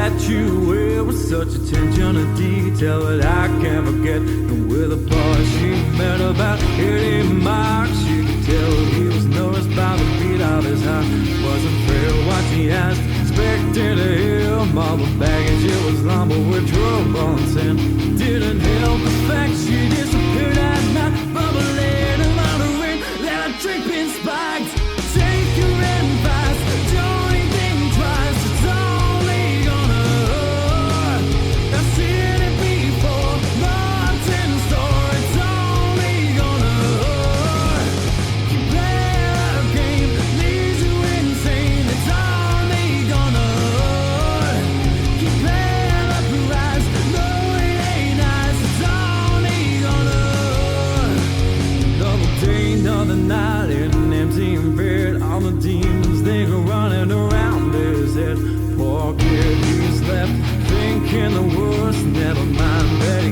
that you wear with such attention to detail that I can't forget. And with a boy she met about 80 marks, she could tell he was nourished by the beat of his heart. Wasn't fair what she asked, expected to hear all the baggage. It was lumber with drug bones and didn't help the fact she disappeared at night, bubbling around the rain. Let her drink in spikes. Take your advice, don't even think twice. It's only gonna hurt. I've seen it before, lots in store. It's only gonna hurt. Keep playing our game, leaves you insane. It's only gonna hurt. Keep playing up your eyes, no it ain't nice. It's only gonna hurt. Double day, another night in an empty bed. All the demons they go running around his head. Poor kid, he's left thinking the worst. Never mind that he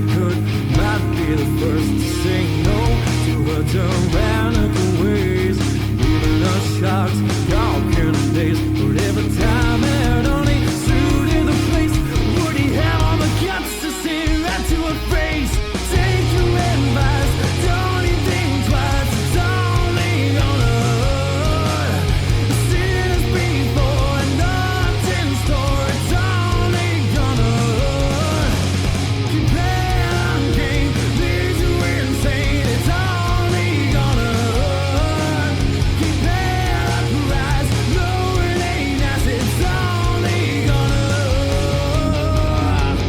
might be the first to say no to her tyrannical ways, leaving us shocked, talking of days. But every time it only suited the place, would he have all the guts to say right to her face? Take your advice, don't even think twice. It's only gonna hurt. I've seen this before and nothing in store. It's only gonna hurt. Keep playing our game, leaves you insane. It's only gonna hurt. Keep playing up your eyes, no it ain't nice. It's only gonna hurt.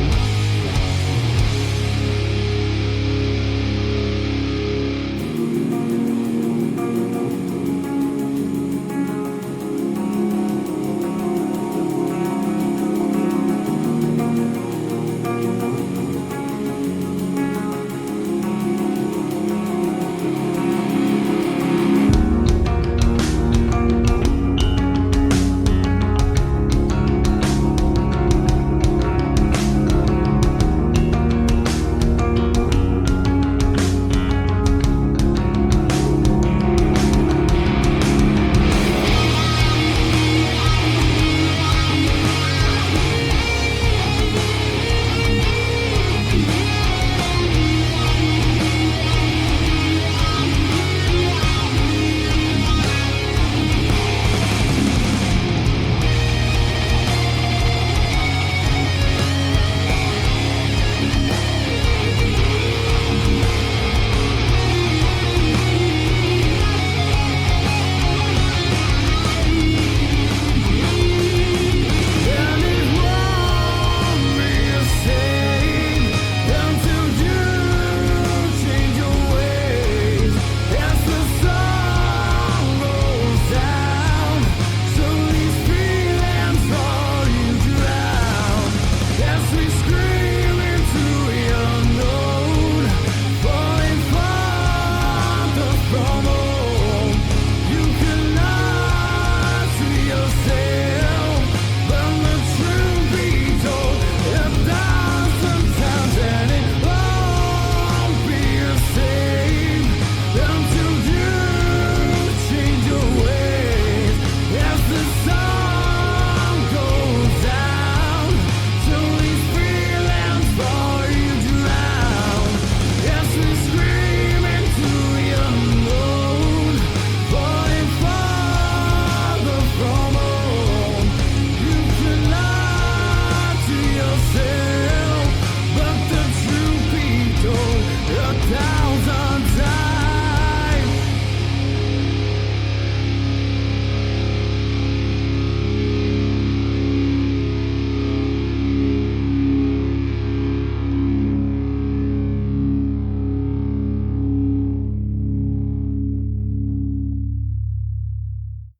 And it won't be the same until you change your ways. As the sun goes down, so these feelings fall you drown. As we scream into the unknown, falling farther from home. You cannot see yourself, but the truth be told, it does sometimes, and it won't be the same until you change your ways. As the sun goes down, so these feelings fall you drown. As we scream into the unknown, falling farther from home. You cannot to yourself, but the truth be told, 1,000